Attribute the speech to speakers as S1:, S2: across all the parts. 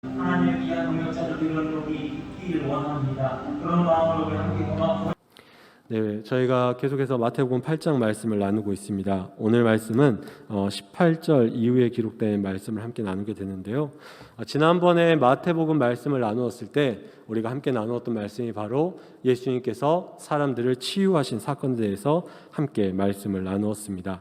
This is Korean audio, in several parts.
S1: 하나님을 위한 동역자로 이루어지기 원합니다. 그런 마음으로 함께 공감.
S2: 네, 저희가 계속해서 마태복음 8장 말씀을 나누고 있습니다. 오늘 말씀은 18절 이후에 기록된 말씀을 함께 나누게 되는데요. 지난번에 마태복음 말씀을 나누었을 때 우리가 함께 나누었던 말씀이 바로 예수님께서 사람들을 치유하신 사건에 대해서 함께 말씀을 나누었습니다.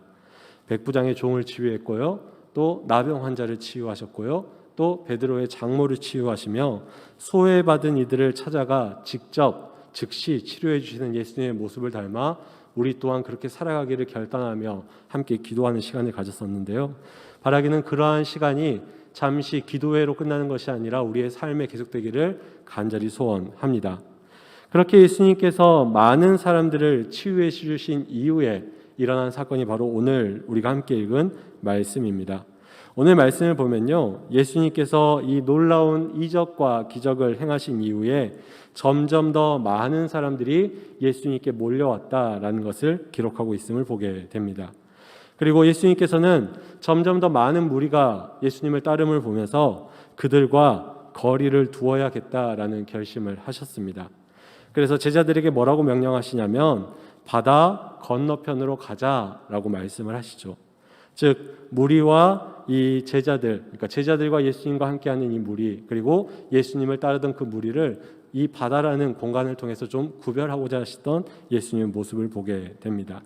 S2: 백부장의 종을 치유했고요, 또 나병 환자를 치유하셨고요, 또 베드로의 장모를 치유하시며 소외받은 이들을 찾아가 직접 즉시 치료해 주시는 예수님의 모습을 닮아 우리 또한 그렇게 살아가기를 결단하며 함께 기도하는 시간을 가졌었는데요. 바라기는 그러한 시간이 잠시 기도회로 끝나는 것이 아니라 우리의 삶에 계속되기를 간절히 소원합니다. 그렇게 예수님께서 많은 사람들을 치유해 주신 이후에 일어난 사건이 바로 오늘 우리가 함께 읽은 말씀입니다. 오늘 말씀을 보면요, 예수님께서 이 놀라운 이적과 기적을 행하신 이후에 점점 더 많은 사람들이 예수님께 몰려왔다라는 것을 기록하고 있음을 보게 됩니다. 그리고 예수님께서는 점점 더 많은 무리가 예수님을 따름을 보면서 그들과 거리를 두어야겠다라는 결심을 하셨습니다. 그래서 제자들에게 뭐라고 명령하시냐면 바다 건너편으로 가자라고 말씀을 하시죠. 즉 무리와 이 제자들, 그러니까 제자들과 예수님과 함께하는 이 무리, 그리고 예수님을 따르던 그 무리를 이 바다라는 공간을 통해서 좀 구별하고자 하시던 예수님의 모습을 보게 됩니다.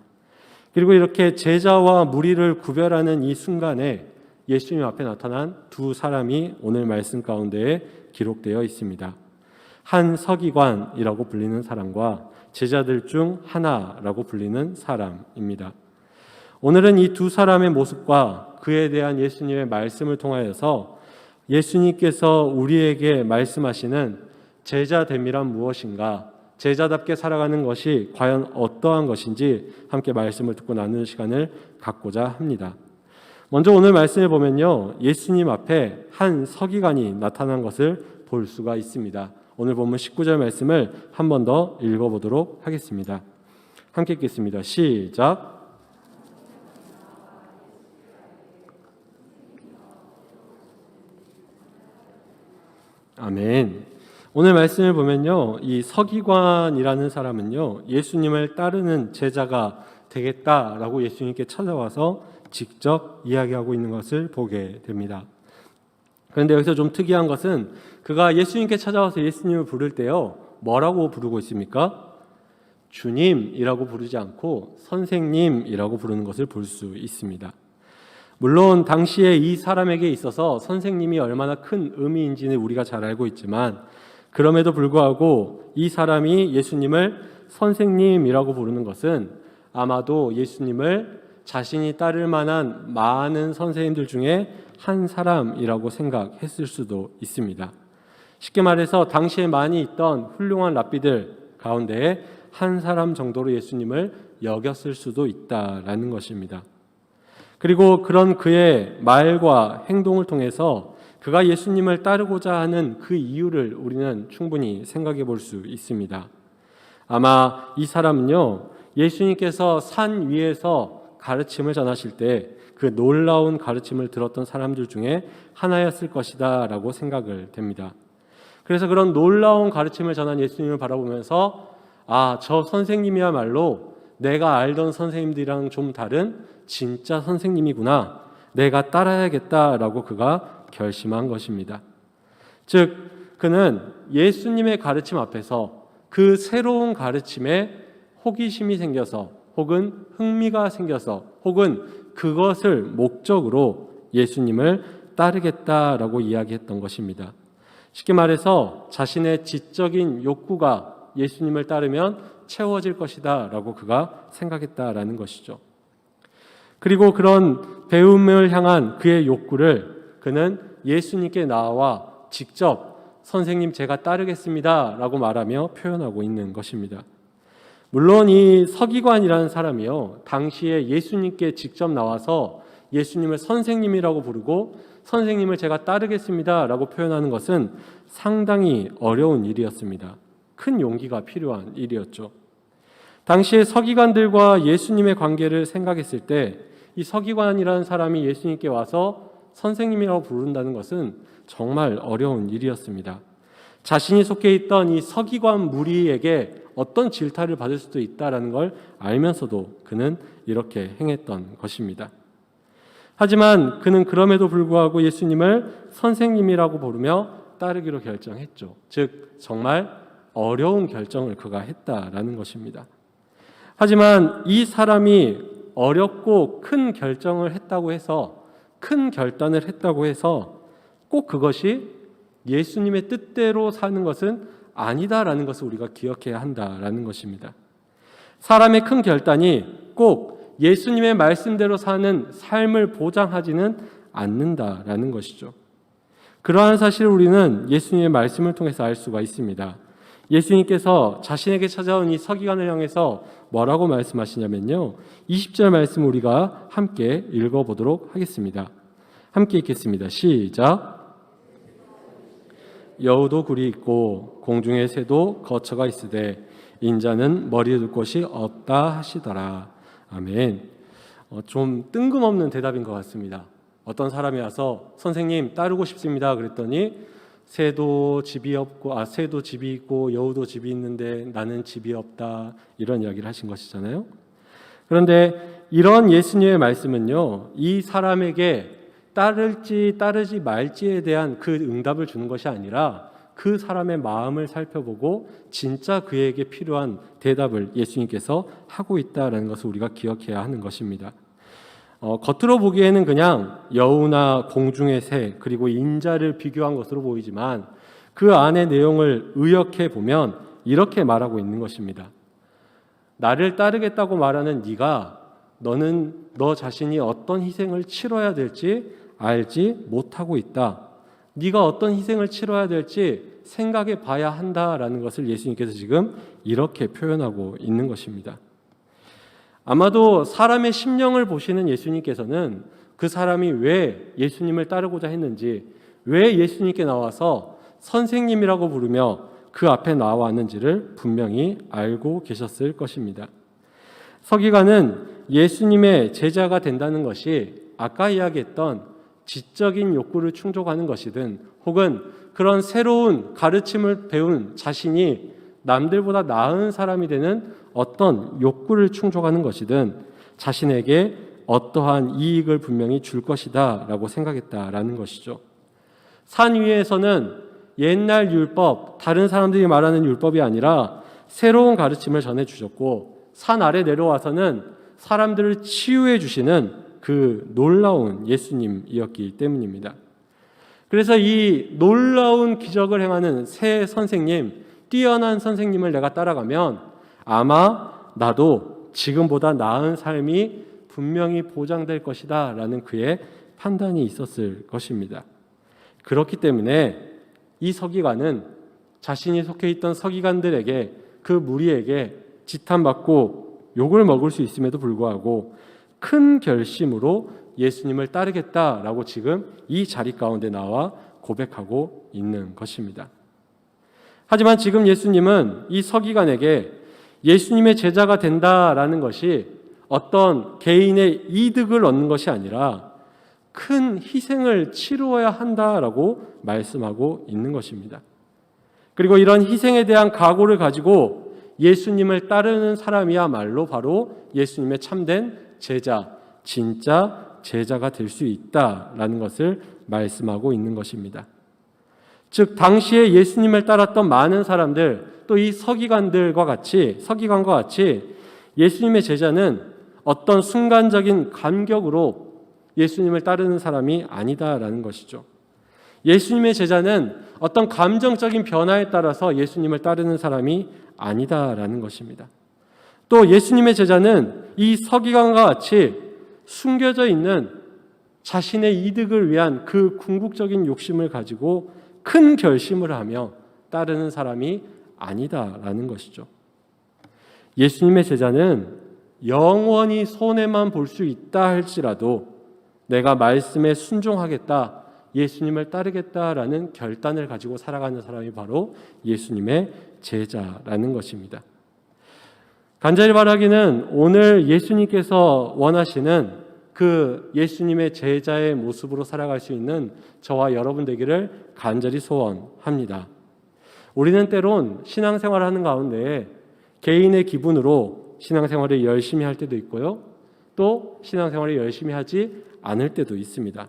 S2: 그리고 이렇게 제자와 무리를 구별하는 이 순간에 예수님 앞에 나타난 두 사람이 오늘 말씀 가운데에 기록되어 있습니다. 한 서기관이라고 불리는 사람과 제자들 중 하나라고 불리는 사람입니다. 오늘은 이 두 사람의 모습과 그에 대한 예수님의 말씀을 통하여서 예수님께서 우리에게 말씀하시는 제자됨이란 무엇인가, 제자답게 살아가는 것이 과연 어떠한 것인지 함께 말씀을 듣고 나누는 시간을 갖고자 합니다. 먼저 오늘 말씀을 보면요, 예수님 앞에 한 서기관이 나타난 것을 볼 수가 있습니다. 오늘 본문 19절 말씀을 한 번 더 읽어보도록 하겠습니다. 함께 읽겠습니다. 시작. 아멘. 오늘 말씀을 보면요, 이 서기관이라는 사람은요, 예수님을 따르는 제자가 되겠다라고 예수님께 찾아와서 직접 이야기하고 있는 것을 보게 됩니다. 그런데 여기서 좀 특이한 것은 그가 예수님께 찾아와서 예수님을 부를 때요, 뭐라고 부르고 있습니까? 주님이라고 부르지 않고 선생님이라고 부르는 것을 볼 수 있습니다. 물론 당시에 이 사람에게 있어서 선생님이 얼마나 큰 의미인지는 우리가 잘 알고 있지만 그럼에도 불구하고 이 사람이 예수님을 선생님이라고 부르는 것은 아마도 예수님을 자신이 따를 만한 많은 선생님들 중에 한 사람이라고 생각했을 수도 있습니다. 쉽게 말해서 당시에 많이 있던 훌륭한 랍비들 가운데 한 사람 정도로 예수님을 여겼을 수도 있다라는 것입니다. 그리고 그런 그의 말과 행동을 통해서 그가 예수님을 따르고자 하는 그 이유를 우리는 충분히 생각해 볼 수 있습니다. 아마 이 사람은요, 예수님께서 산 위에서 가르침을 전하실 때 그 놀라운 가르침을 들었던 사람들 중에 하나였을 것이다 라고 생각을 됩니다. 그래서 그런 놀라운 가르침을 전한 예수님을 바라보면서 저 선생님이야말로 내가 알던 선생님들이랑 좀 다른 진짜 선생님이구나, 내가 따라야겠다라고 그가 결심한 것입니다. 즉 그는 예수님의 가르침 앞에서 그 새로운 가르침에 호기심이 생겨서 혹은 흥미가 생겨서 혹은 그것을 목적으로 예수님을 따르겠다라고 이야기했던 것입니다. 쉽게 말해서 자신의 지적인 욕구가 예수님을 따르면 채워질 것이다 라고 그가 생각했다라는 것이죠. 그리고 그런 배움을 향한 그의 욕구를 그는 예수님께 나와 직접 선생님 제가 따르겠습니다 라고 말하며 표현하고 있는 것입니다. 물론 이 서기관이라는 사람이요, 당시에 예수님께 직접 나와서 예수님을 선생님이라고 부르고 선생님을 제가 따르겠습니다 라고 표현하는 것은 상당히 어려운 일이었습니다. 큰 용기가 필요한 일이었죠. 당시에 서기관들과 예수님의 관계를 생각했을 때 이 서기관이라는 사람이 예수님께 와서 선생님이라고 부른다는 것은 정말 어려운 일이었습니다. 자신이 속해 있던 이 서기관 무리에게 어떤 질타를 받을 수도 있다는 걸 알면서도 그는 이렇게 행했던 것입니다. 하지만 그는 그럼에도 불구하고 예수님을 선생님이라고 부르며 따르기로 결정했죠. 즉 정말 어려운 결정을 그가 했다라는 것입니다. 하지만 이 사람이 어렵고 큰 결정을 했다고 해서, 큰 결단을 했다고 해서 꼭 그것이 예수님의 뜻대로 사는 것은 아니다라는 것을 우리가 기억해야 한다라는 것입니다. 사람의 큰 결단이 꼭 예수님의 말씀대로 사는 삶을 보장하지는 않는다라는 것이죠. 그러한 사실을 우리는 예수님의 말씀을 통해서 알 수가 있습니다. 예수님께서 자신에게 찾아온 이 서기관을 향해서 뭐라고 말씀하시냐면요, 20절 말씀 우리가 함께 읽어보도록 하겠습니다. 함께 읽겠습니다. 시작. 여우도 굴이 있고 공중의 새도 거처가 있으되 인자는 머리에 둘 곳이 없다 하시더라. 아멘. 좀 뜬금없는 대답인 것 같습니다. 어떤 사람이 와서 선생님 따르고 싶습니다 그랬더니 새도 집이 있고 여우도 집이 있는데 나는 집이 없다, 이런 이야기를 하신 것이잖아요. 그런데 이런 예수님의 말씀은요, 이 사람에게 따를지 따르지 말지에 대한 그 응답을 주는 것이 아니라 그 사람의 마음을 살펴보고 진짜 그에게 필요한 대답을 예수님께서 하고 있다는 것을 우리가 기억해야 하는 것입니다. 겉으로 보기에는 그냥 여우나 공중의 새 그리고 인자를 비교한 것으로 보이지만 그 안의 내용을 의역해 보면 이렇게 말하고 있는 것입니다. 나를 따르겠다고 말하는 너는 너 자신이 어떤 희생을 치러야 될지 알지 못하고 있다. 네가 어떤 희생을 치러야 될지 생각해 봐야 한다라는 것을 예수님께서 지금 이렇게 표현하고 있는 것입니다. 아마도 사람의 심령을 보시는 예수님께서는 그 사람이 왜 예수님을 따르고자 했는지, 왜 예수님께 나와서 선생님이라고 부르며 그 앞에 나왔는지를 분명히 알고 계셨을 것입니다. 서기관은 예수님의 제자가 된다는 것이 아까 이야기했던 지적인 욕구를 충족하는 것이든 혹은 그런 새로운 가르침을 배운 자신이 남들보다 나은 사람이 되는 어떤 욕구를 충족하는 것이든 자신에게 어떠한 이익을 분명히 줄 것이다 라고 생각했다라는 것이죠. 산 위에서는 옛날 율법, 다른 사람들이 말하는 율법이 아니라 새로운 가르침을 전해주셨고, 산 아래 내려와서는 사람들을 치유해 주시는 그 놀라운 예수님이었기 때문입니다. 그래서 이 놀라운 기적을 행하는 새 선생님, 뛰어난 선생님을 내가 따라가면 아마 나도 지금보다 나은 삶이 분명히 보장될 것이다 라는 그의 판단이 있었을 것입니다. 그렇기 때문에 이 서기관은 자신이 속해 있던 서기관들에게, 그 무리에게 지탄받고 욕을 먹을 수 있음에도 불구하고 큰 결심으로 예수님을 따르겠다라고 지금 이 자리 가운데 나와 고백하고 있는 것입니다. 하지만 지금 예수님은 이 서기관에게 예수님의 제자가 된다라는 것이 어떤 개인의 이득을 얻는 것이 아니라 큰 희생을 치루어야 한다라고 말씀하고 있는 것입니다. 그리고 이런 희생에 대한 각오를 가지고 예수님을 따르는 사람이야말로 바로 예수님의 참된 제자, 진짜 제자가 될 수 있다라는 것을 말씀하고 있는 것입니다. 즉 당시에 예수님을 따랐던 많은 사람들, 또 이 서기관과 같이 예수님의 제자는 어떤 순간적인 감격으로 예수님을 따르는 사람이 아니다라는 것이죠. 예수님의 제자는 어떤 감정적인 변화에 따라서 예수님을 따르는 사람이 아니다라는 것입니다. 또 예수님의 제자는 이 서기관과 같이 숨겨져 있는 자신의 이득을 위한 그 궁극적인 욕심을 가지고 큰 결심을 하며 따르는 사람이 아니다라는 것이죠. 예수님의 제자는 영원히 손해만 볼 수 있다 할지라도 내가 말씀에 순종하겠다, 예수님을 따르겠다라는 결단을 가지고 살아가는 사람이 바로 예수님의 제자라는 것입니다. 간절히 바라기는 오늘 예수님께서 원하시는 그 예수님의 제자의 모습으로 살아갈 수 있는 저와 여러분 되기를 간절히 소원합니다. 우리는 때론 신앙생활을 하는 가운데 개인의 기분으로 신앙생활을 열심히 할 때도 있고요. 또 신앙생활을 열심히 하지 않을 때도 있습니다.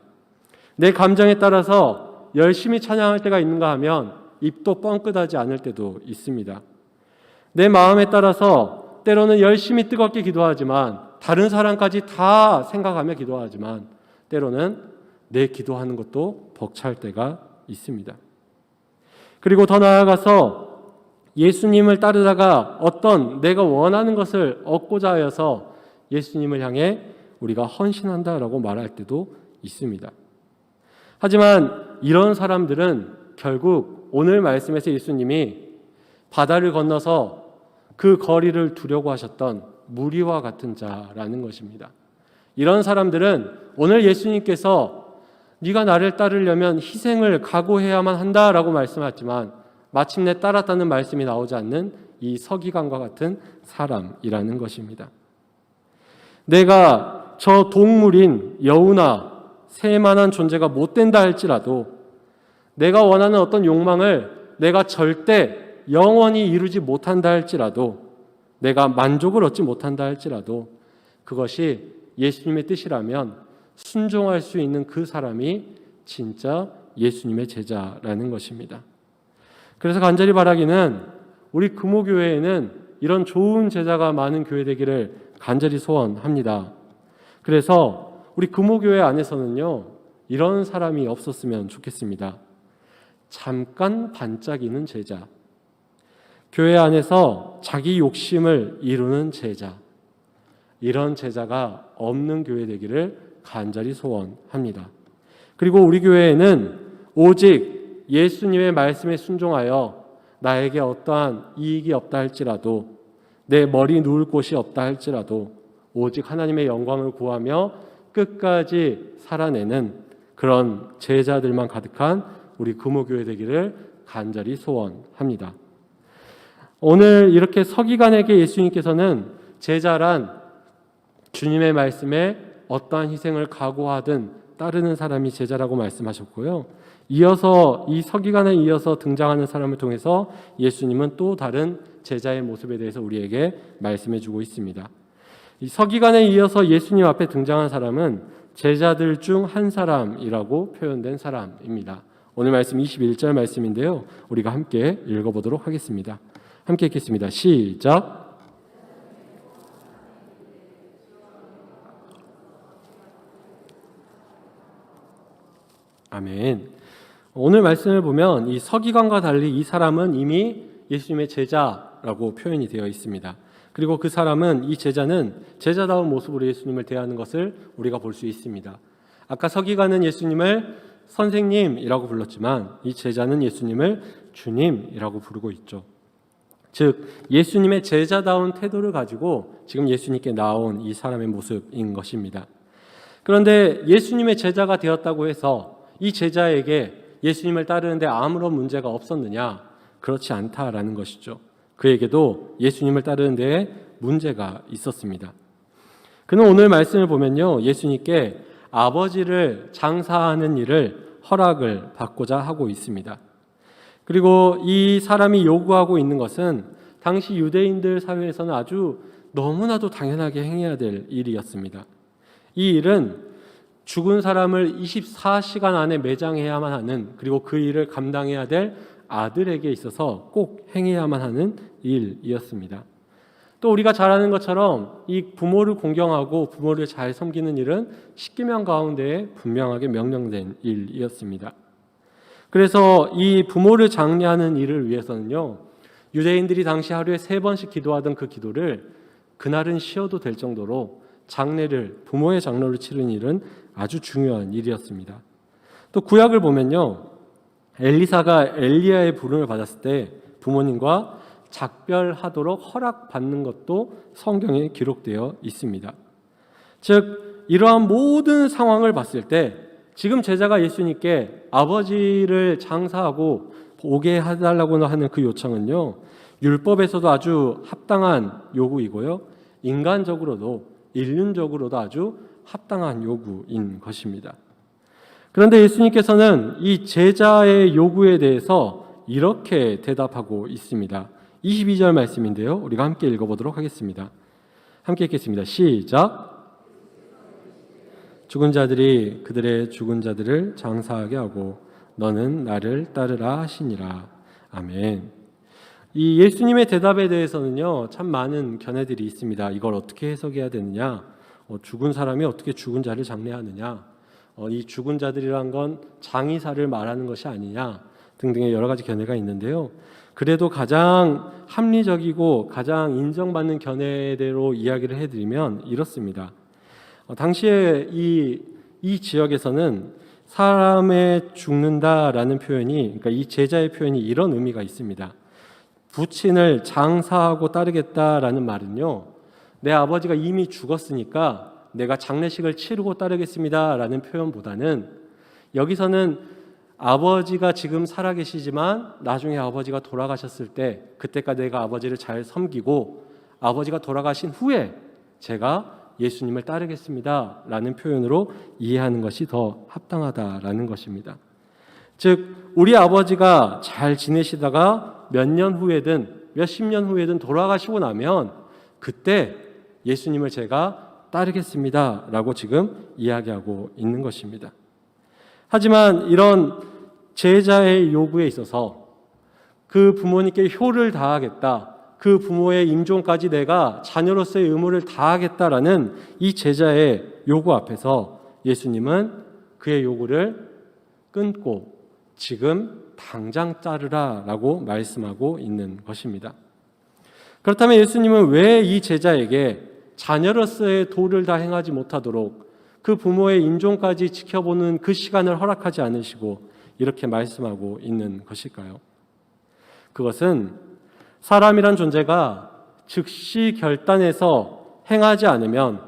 S2: 내 감정에 따라서 열심히 찬양할 때가 있는가 하면 입도 뻥끗하지 않을 때도 있습니다. 내 마음에 따라서 때로는 열심히 뜨겁게 기도하지만 다른 사람까지 다 생각하며 기도하지만 때로는 내 기도하는 것도 벅찰 때가 있습니다. 그리고 더 나아가서 예수님을 따르다가 어떤 내가 원하는 것을 얻고자 하여서 예수님을 향해 우리가 헌신한다라고 말할 때도 있습니다. 하지만 이런 사람들은 결국 오늘 말씀에서 예수님이 바다를 건너서 그 거리를 두려고 하셨던 무리와 같은 자라는 것입니다. 이런 사람들은 오늘 예수님께서 네가 나를 따르려면 희생을 각오해야만 한다라고 말씀하지만 마침내 따랐다는 말씀이 나오지 않는 이 서기관과 같은 사람이라는 것입니다. 내가 저 동물인 여우나 새만한 존재가 못 된다 할지라도 내가 원하는 어떤 욕망을 내가 절대 영원히 이루지 못한다 할지라도 내가 만족을 얻지 못한다 할지라도 그것이 예수님의 뜻이라면 순종할 수 있는 그 사람이 진짜 예수님의 제자라는 것입니다. 그래서 간절히 바라기는 우리 금호교회에는 이런 좋은 제자가 많은 교회 되기를 간절히 소원합니다. 그래서 우리 금호교회 안에서는요, 이런 사람이 없었으면 좋겠습니다. 잠깐 반짝이는 제자, 교회 안에서 자기 욕심을 이루는 제자, 이런 제자가 없는 교회 되기를 간절히 소원합니다. 그리고 우리 교회에는 오직 예수님의 말씀에 순종하여 나에게 어떠한 이익이 없다 할지라도 내 머리 누울 곳이 없다 할지라도 오직 하나님의 영광을 구하며 끝까지 살아내는 그런 제자들만 가득한 우리 금호교회 되기를 간절히 소원합니다. 오늘 이렇게 서기관에게 예수님께서는 제자란 주님의 말씀에 어떠한 희생을 각오하든 따르는 사람이 제자라고 말씀하셨고요. 이어서 이 서기관에 이어서 등장하는 사람을 통해서 예수님은 또 다른 제자의 모습에 대해서 우리에게 말씀해 주고 있습니다. 이 서기관에 이어서 예수님 앞에 등장한 사람은 제자들 중 한 사람이라고 표현된 사람입니다. 오늘 말씀 21절 말씀인데요. 우리가 함께 읽어보도록 하겠습니다. 함께 읽겠습니다. 시작. 아멘. 오늘 말씀을 보면 이 서기관과 달리 이 사람은 이미 예수님의 제자라고 표현이 되어 있습니다. 그리고 그 사람은 이 제자는 제자다운 모습으로 예수님을 대하는 것을 우리가 볼 수 있습니다. 아까 서기관은 예수님을 선생님이라고 불렀지만 이 제자는 예수님을 주님이라고 부르고 있죠. 즉 예수님의 제자다운 태도를 가지고 지금 예수님께 나온 이 사람의 모습인 것입니다. 그런데 예수님의 제자가 되었다고 해서 이 제자에게 예수님을 따르는데 아무런 문제가 없었느냐? 그렇지 않다라는 것이죠. 그에게도 예수님을 따르는 데에 문제가 있었습니다. 그는 오늘 말씀을 보면요, 예수님께 아버지를 장사하는 일을 허락을 받고자 하고 있습니다. 그리고 이 사람이 요구하고 있는 것은 당시 유대인들 사회에서는 아주 너무나도 당연하게 행해야 될 일이었습니다. 이 일은 죽은 사람을 24시간 안에 매장해야만 하는, 그리고 그 일을 감당해야 될 아들에게 있어서 꼭 행해야만 하는 일이었습니다. 또 우리가 잘 아는 것처럼 이 부모를 공경하고 부모를 잘 섬기는 일은 십계명 가운데에 분명하게 명령된 일이었습니다. 그래서 이 부모를 장례하는 일을 위해서는요, 유대인들이 당시 하루에 3번씩 기도하던 그 기도를 그날은 쉬어도 될 정도로 장례를, 부모의 장례를 치르는 일은 아주 중요한 일이었습니다. 또 구약을 보면요, 엘리사가 엘리야의 부름을 받았을 때 부모님과 작별하도록 허락받는 것도 성경에 기록되어 있습니다. 즉 이러한 모든 상황을 봤을 때 지금 제자가 예수님께 아버지를 장사하고 오게 해달라고 하는 그 요청은요, 율법에서도 아주 합당한 요구이고요, 인간적으로도 인륜적으로도 아주 합당한 요구인 것입니다. 그런데 예수님께서는 이 제자의 요구에 대해서 이렇게 대답하고 있습니다. 22절 말씀인데요. 우리가 함께 읽어보도록 하겠습니다. 함께 읽겠습니다. 시작. 죽은 자들이 그들의 죽은 자들을 장사하게 하고 너는 나를 따르라 하시니라. 아멘. 이 예수님의 대답에 대해서는요, 참 많은 견해들이 있습니다. 이걸 어떻게 해석해야 되느냐? 죽은 사람이 어떻게 죽은 자를 장례하느냐? 이 죽은 자들이란 건 장의사를 말하는 것이 아니냐? 등등의 여러 가지 견해가 있는데요. 그래도 가장 합리적이고 가장 인정받는 견해대로 이야기를 해드리면 이렇습니다. 당시에 이 지역에서는 사람의 죽는다라는 표현이, 그러니까 이 제자의 표현이 이런 의미가 있습니다. 부친을 장사하고 따르겠다라는 말은요, 내 아버지가 이미 죽었으니까 내가 장례식을 치르고 따르겠습니다라는 표현보다는 여기서는 아버지가 지금 살아계시지만 나중에 아버지가 돌아가셨을 때 그때까지 내가 아버지를 잘 섬기고 아버지가 돌아가신 후에 제가 예수님을 따르겠습니다 라는 표현으로 이해하는 것이 더 합당하다라는 것입니다. 즉 우리 아버지가 잘 지내시다가 몇 년 후에든 몇십 년 후에든 돌아가시고 나면 그때 예수님을 제가 따르겠습니다 라고 지금 이야기하고 있는 것입니다. 하지만 이런 제자의 요구에 있어서 그 부모님께 효를 다하겠다, 그 부모의 임종까지 내가 자녀로서의 의무를 다하겠다라는 이 제자의 요구 앞에서 예수님은 그의 요구를 끊고 지금 당장 따르라 라고 말씀하고 있는 것입니다. 그렇다면 예수님은 왜 이 제자에게 자녀로서의 도를 다 행하지 못하도록 그 부모의 임종까지 지켜보는 그 시간을 허락하지 않으시고 이렇게 말씀하고 있는 것일까요? 그것은 사람이란 존재가 즉시 결단해서 행하지 않으면,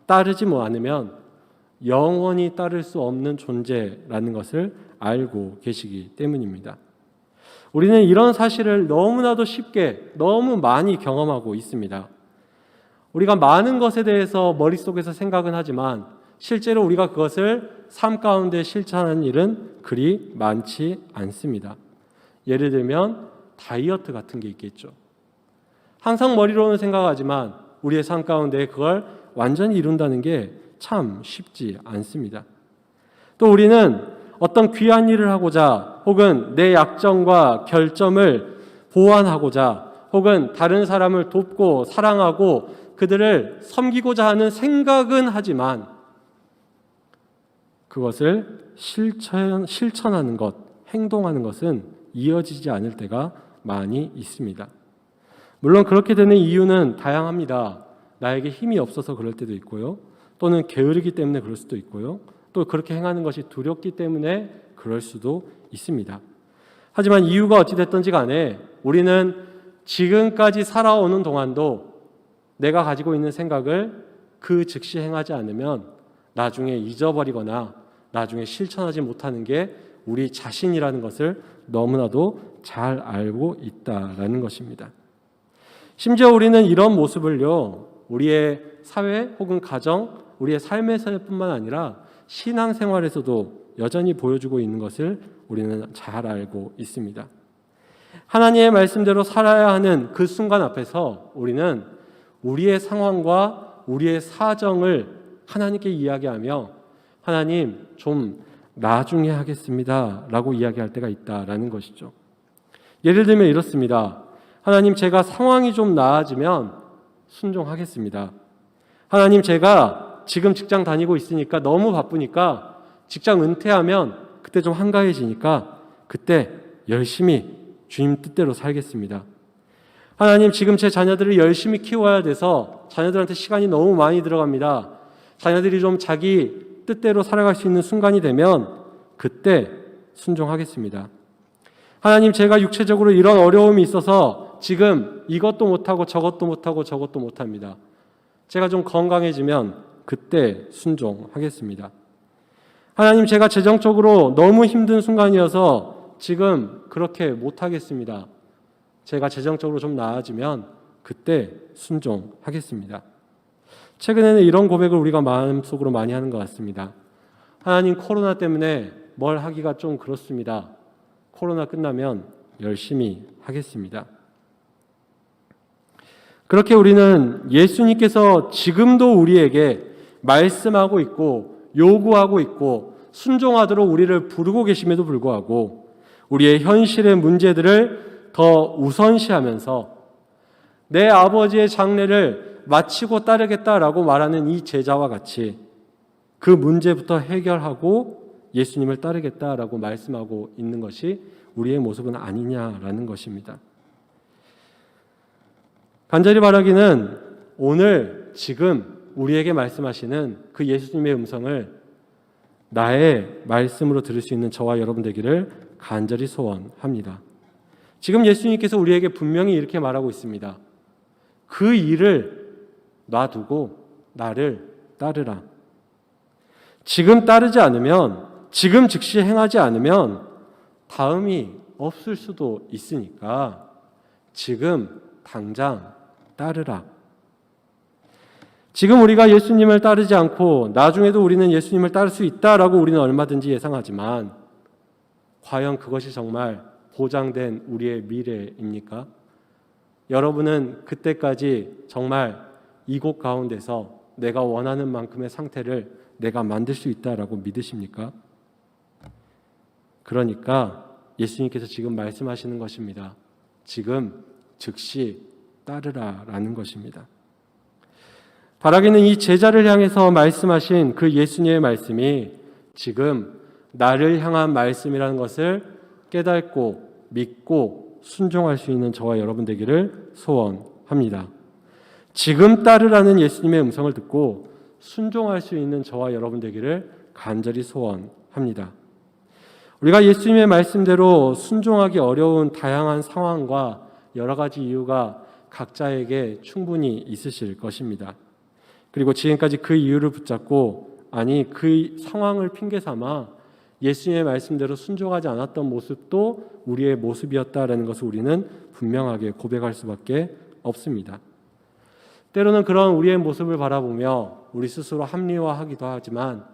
S2: 따르지 않으면 영원히 따를 수 없는 존재라는 것을 알고 계시기 때문입니다. 우리는 이런 사실을 너무나도 쉽게 너무 많이 경험하고 있습니다. 우리가 많은 것에 대해서 머릿속에서 생각은 하지만 실제로 우리가 그것을 삶 가운데 실천하는 일은 그리 많지 않습니다. 예를 들면 다이어트 같은 게 있겠죠. 항상 머리로는 생각하지만 우리의 삶 가운데 그걸 완전히 이룬다는 게 참 쉽지 않습니다. 또 우리는 어떤 귀한 일을 하고자 혹은 내 약점과 결점을 보완하고자 혹은 다른 사람을 돕고 사랑하고 그들을 섬기고자 하는 생각은 하지만 그것을 실천하는 것, 행동하는 것은 이어지지 않을 때가 많이 있습니다. 물론 그렇게 되는 이유는 다양합니다. 나에게 힘이 없어서 그럴 때도 있고요. 또는 게으르기 때문에 그럴 수도 있고요. 또 그렇게 행하는 것이 두렵기 때문에 그럴 수도 있습니다. 하지만 이유가 어찌됐든지 간에 우리는 지금까지 살아오는 동안도 내가 가지고 있는 생각을 그 즉시 행하지 않으면 나중에 잊어버리거나 나중에 실천하지 못하는 게 우리 자신이라는 것을 너무나도 잘 알고 있다라는 것입니다. 심지어 우리는 이런 모습을요, 우리의 사회 혹은 가정, 우리의 삶에서뿐만 아니라 신앙생활에서도 여전히 보여주고 있는 것을 우리는 잘 알고 있습니다. 하나님의 말씀대로 살아야 하는 그 순간 앞에서 우리는 우리의 상황과 우리의 사정을 하나님께 이야기하며 하나님 좀 나중에 하겠습니다 라고 이야기할 때가 있다라는 것이죠. 예를 들면 이렇습니다. 하나님 제가 상황이 좀 나아지면 순종하겠습니다. 하나님 제가 지금 직장 다니고 있으니까 너무 바쁘니까 직장 은퇴하면 그때 좀 한가해지니까 그때 열심히 주님 뜻대로 살겠습니다. 하나님 지금 제 자녀들을 열심히 키워야 돼서 자녀들한테 시간이 너무 많이 들어갑니다. 자녀들이 좀 자기 뜻대로 살아갈 수 있는 순간이 되면 그때 순종하겠습니다. 하나님 제가 육체적으로 이런 어려움이 있어서 지금 이것도 못하고 저것도 못하고 저것도 못합니다. 제가 좀 건강해지면 그때 순종하겠습니다. 하나님 제가 재정적으로 너무 힘든 순간이어서 지금 그렇게 못하겠습니다. 제가 재정적으로 좀 나아지면 그때 순종하겠습니다. 최근에는 이런 고백을 우리가 마음속으로 많이 하는 것 같습니다. 하나님, 코로나 때문에 뭘 하기가 좀 그렇습니다. 코로나 끝나면 열심히 하겠습니다. 그렇게 우리는 예수님께서 지금도 우리에게 말씀하고 있고 요구하고 있고 순종하도록 우리를 부르고 계심에도 불구하고 우리의 현실의 문제들을 더 우선시하면서 내 아버지의 장례를 마치고 따르겠다라고 말하는 이 제자와 같이 그 문제부터 해결하고 예수님을 따르겠다라고 말씀하고 있는 것이 우리의 모습은 아니냐라는 것입니다. 간절히 바라기는 오늘 지금 우리에게 말씀하시는 그 예수님의 음성을 나의 말씀으로 들을 수 있는 저와 여러분 되기를 간절히 소원합니다. 지금 예수님께서 우리에게 분명히 이렇게 말하고 있습니다. 그 일을 놔두고 나를 따르라. 지금 따르지 않으면, 지금 즉시 행하지 않으면 다음이 없을 수도 있으니까 지금 당장 따르라. 지금 우리가 예수님을 따르지 않고 나중에도 우리는 예수님을 따를 수 있다라고 우리는 얼마든지 예상하지만 과연 그것이 정말 보장된 우리의 미래입니까? 여러분은 그때까지 정말 이곳 가운데서 내가 원하는 만큼의 상태를 내가 만들 수 있다라고 믿으십니까? 그러니까 예수님께서 지금 말씀하시는 것입니다. 지금 즉시 따르라라는 것입니다. 바라기는 이 제자를 향해서 말씀하신 그 예수님의 말씀이 지금 나를 향한 말씀이라는 것을 깨닫고 믿고 순종할 수 있는 저와 여러분 되기를 소원합니다. 지금 따르라는 예수님의 음성을 듣고 순종할 수 있는 저와 여러분 되기를 간절히 소원합니다. 우리가 예수님의 말씀대로 순종하기 어려운 다양한 상황과 여러 가지 이유가 각자에게 충분히 있으실 것입니다. 그리고 지금까지 그 이유를 붙잡고 아니 그 상황을 핑계 삼아 예수님의 말씀대로 순종하지 않았던 모습도 우리의 모습이었다라는 것을 우리는 분명하게 고백할 수밖에 없습니다. 때로는 그런 우리의 모습을 바라보며 우리 스스로 합리화하기도 하지만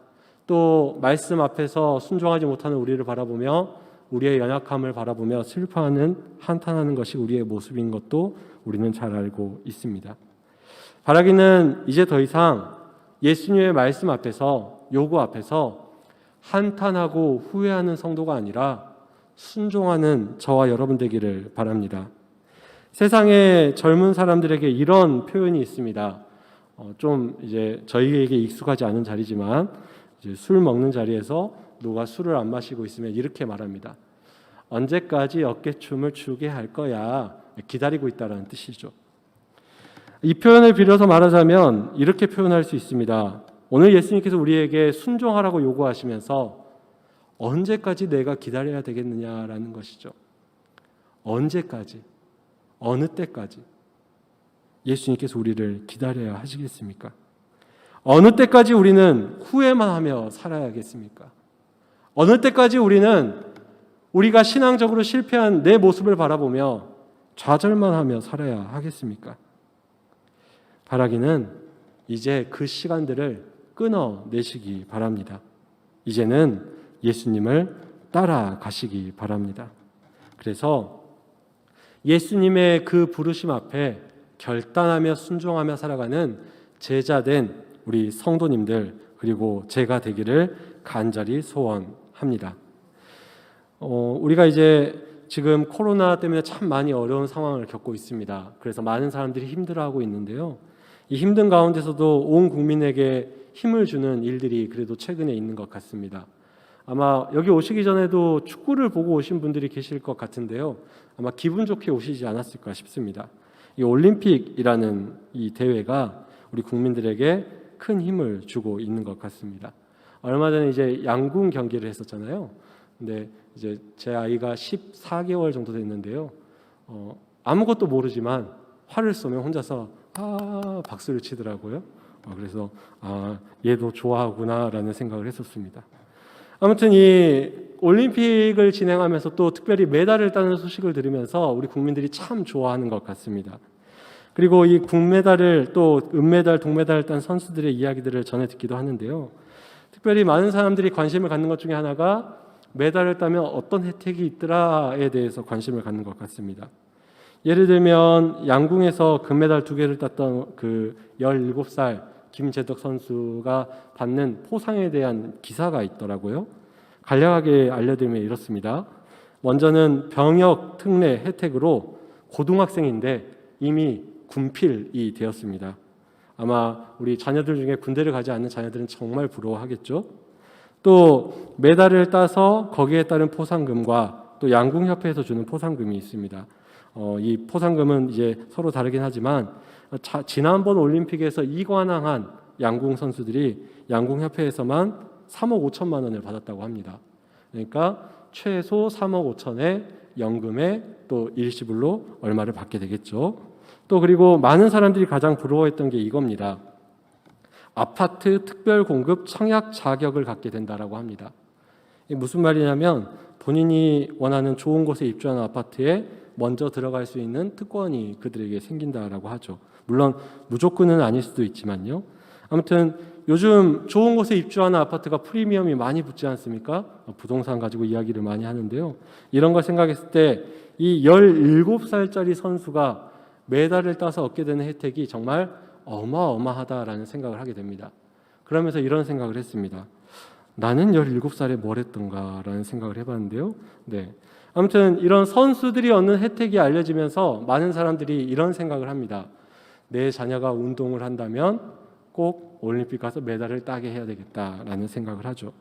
S2: 또 말씀 앞에서 순종하지 못하는 우리를 바라보며 우리의 연약함을 바라보며 슬퍼하는 한탄하는 것이 우리의 모습인 것도 우리는 잘 알고 있습니다. 바라기는 이제 더 이상 예수님의 말씀 앞에서 요구 앞에서 한탄하고 후회하는 성도가 아니라 순종하는 저와 여러분 되기를 바랍니다. 세상의 젊은 사람들에게 이런 표현이 있습니다. 좀 이제 저희에게 익숙하지 않은 자리지만 이제 술 먹는 자리에서 누가 술을 안 마시고 있으면 이렇게 말합니다. 언제까지 어깨춤을 추게 할 거야? 기다리고 있다라는 뜻이죠. 이 표현을 빌어서 말하자면 이렇게 표현할 수 있습니다. 오늘 예수님께서 우리에게 순종하라고 요구하시면서 언제까지 내가 기다려야 되겠느냐라는 것이죠. 언제까지? 어느 때까지? 예수님께서 우리를 기다려야 하시겠습니까? 어느 때까지 우리는 후회만 하며 살아야겠습니까? 어느 때까지 우리는 우리가 신앙적으로 실패한 내 모습을 바라보며 좌절만 하며 살아야 하겠습니까? 바라기는 이제 그 시간들을 끊어내시기 바랍니다. 이제는 예수님을 따라가시기 바랍니다. 그래서 예수님의 그 부르심 앞에 결단하며 순종하며 살아가는 제자된 우리 성도님들 그리고 제가 되기를 간절히 소원합니다. 우리가 이제 지금 코로나 때문에 참 많이 어려운 상황을 겪고 있습니다. 그래서 많은 사람들이 힘들어하고 있는데요. 이 힘든 가운데서도 온 국민에게 힘을 주는 일들이 그래도 최근에 있는 것 같습니다. 아마 여기 오시기 전에도 축구를 보고 오신 분들이 계실 것 같은데요. 아마 기분 좋게 오시지 않았을까 싶습니다. 이 올림픽이라는 이 대회가 우리 국민들에게 큰 힘을 주고 있는 것 같습니다. 얼마 전에 이제 양궁 경기를 했었잖아요. 근데 이제 제 아이가 14개월 정도 됐는데요. 아무것도 모르지만 활을 쏘면 혼자서 박수를 치더라고요. 그래서 얘도 좋아하구나라는 생각을 했었습니다. 아무튼 이 올림픽을 진행하면서 또 특별히 메달을 따는 소식을 들으면서 우리 국민들이 참 좋아하는 것 같습니다. 그리고 이 금메달을 또 은메달, 동메달을 딴 선수들의 이야기들을 전해 듣기도 하는데요. 특별히 많은 사람들이 관심을 갖는 것 중에 하나가 메달을 따면 어떤 혜택이 있더라에 대해서 관심을 갖는 것 같습니다. 예를 들면 양궁에서 금메달 2개를 땄던 그 17살 김재덕 선수가 받는 포상에 대한 기사가 있더라고요. 간략하게 알려드리면 이렇습니다. 먼저는 병역 특례 혜택으로 고등학생인데 이미 군필이 되었습니다. 아마 우리 자녀들 중에 군대를 가지 않는 자녀들은 정말 부러워하겠죠. 또 메달을 따서 거기에 따른 포상금과 또 양궁협회에서 주는 포상금이 있습니다. 이 포상금은 이제 서로 다르긴 하지만 지난번 올림픽에서 이관왕한 양궁 선수들이 양궁협회에서만 3억 5천만 원을 받았다고 합니다. 그러니까 최소 3억 5천에 연금에 또 일시불로 얼마를 받게 되겠죠. 또 그리고 많은 사람들이 가장 부러워했던 게 이겁니다. 아파트 특별 공급 청약 자격을 갖게 된다라고 합니다. 이게 무슨 말이냐면 본인이 원하는 좋은 곳에 입주하는 아파트에 먼저 들어갈 수 있는 특권이 그들에게 생긴다라고 하죠. 물론 무조건은 아닐 수도 있지만요. 아무튼 요즘 좋은 곳에 입주하는 아파트가 프리미엄이 많이 붙지 않습니까? 부동산 가지고 이야기를 많이 하는데요. 이런 걸 생각했을 때 이 17살짜리 선수가 메달을 따서 얻게 되는 혜택이 정말 어마어마하다라는 생각을 하게 됩니다. 그러면서 이런 생각을 했습니다. 나는 17살에 뭘 했던가라는 생각을 해봤는데요. 네. 아무튼 이런 선수들이 얻는 혜택이 알려지면서 많은 사람들이 이런 생각을 합니다. 내 자녀가 운동을 한다면 꼭 올림픽 가서 메달을 따게 해야 되겠다라는 생각을 하죠.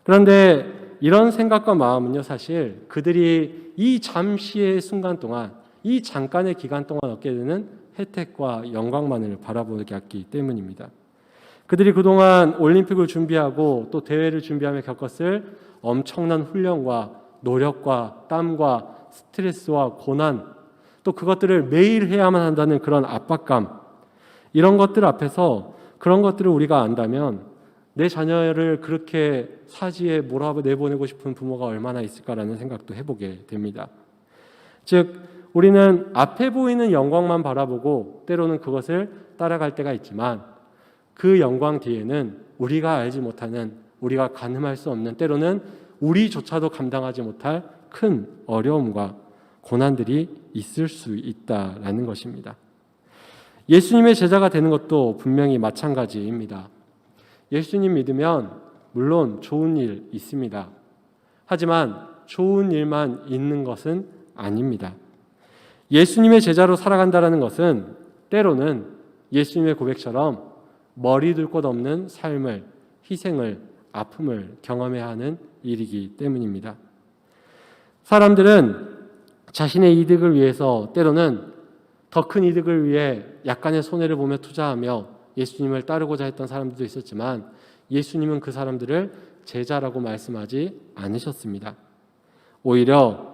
S2: 그런데 이런 생각과 마음은요, 사실 그들이 이 잠시의 순간 동안, 이 잠깐의 기간 동안 얻게 되는 혜택과 영광만을 바라보게 했기 때문입니다. 그들이 그동안 올림픽을 준비하고 또 대회를 준비하며 겪었을 엄청난 훈련과 노력과 땀과 스트레스와 고난, 또 그것들을 매일 해야만 한다는 그런 압박감, 이런 것들 앞에서 그런 것들을 우리가 안다면 내 자녀를 그렇게 사지에 몰아내보내고 싶은 부모가 얼마나 있을까라는 생각도 해보게 됩니다. 즉 우리는 앞에 보이는 영광만 바라보고 때로는 그것을 따라갈 때가 있지만 그 영광 뒤에는 우리가 알지 못하는, 우리가 가늠할 수 없는, 때로는 우리조차도 감당하지 못할 큰 어려움과 고난들이 있을 수 있다라는 것입니다. 예수님의 제자가 되는 것도 분명히 마찬가지입니다. 예수님 믿으면 물론 좋은 일 있습니다. 하지만 좋은 일만 있는 것은 아닙니다. 예수님의 제자로 살아간다는 것은 때로는 예수님의 고백처럼 머리 둘 곳 없는 삶을, 희생을, 아픔을 경험해야 하는 일이기 때문입니다. 사람들은 자신의 이득을 위해서 때로는 더 큰 이득을 위해 약간의 손해를 보며 투자하며 예수님을 따르고자 했던 사람들도 있었지만 예수님은 그 사람들을 제자라고 말씀하지 않으셨습니다. 오히려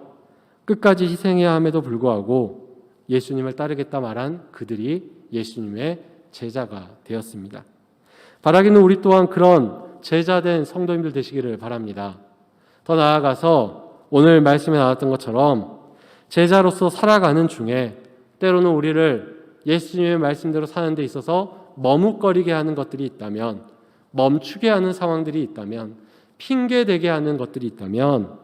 S2: 끝까지 희생해야 함에도 불구하고 예수님을 따르겠다 말한 그들이 예수님의 제자가 되었습니다. 바라기는 우리 또한 그런 제자된 성도님들 되시기를 바랍니다. 더 나아가서 오늘 말씀에 나왔던 것처럼 제자로서 살아가는 중에 때로는 우리를 예수님의 말씀대로 사는 데 있어서 머뭇거리게 하는 것들이 있다면, 멈추게 하는 상황들이 있다면, 핑계대게 하는 것들이 있다면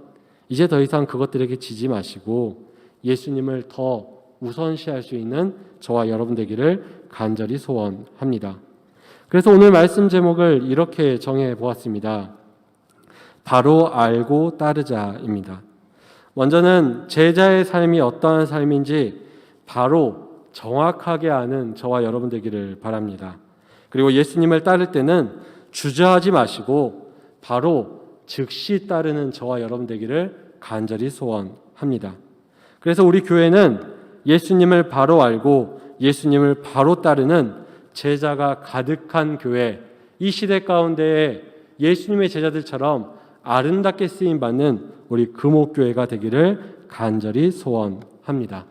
S2: 이제 더 이상 그것들에게 지지 마시고 예수님을 더 우선시할 수 있는 저와 여러분 되기를 간절히 소원합니다. 그래서 오늘 말씀 제목을 이렇게 정해 보았습니다. 바로 알고 따르자입니다. 먼저는 제자의 삶이 어떠한 삶인지 바로 정확하게 아는 저와 여러분 되기를 바랍니다. 그리고 예수님을 따를 때는 주저하지 마시고 바로 즉시 따르는 저와 여러분 되기를 간절히 소원합니다. 그래서 우리 교회는 예수님을 바로 알고 예수님을 바로 따르는 제자가 가득한 교회, 이 시대 가운데에 예수님의 제자들처럼 아름답게 쓰임받는 우리 금옥교회가 되기를 간절히 소원합니다.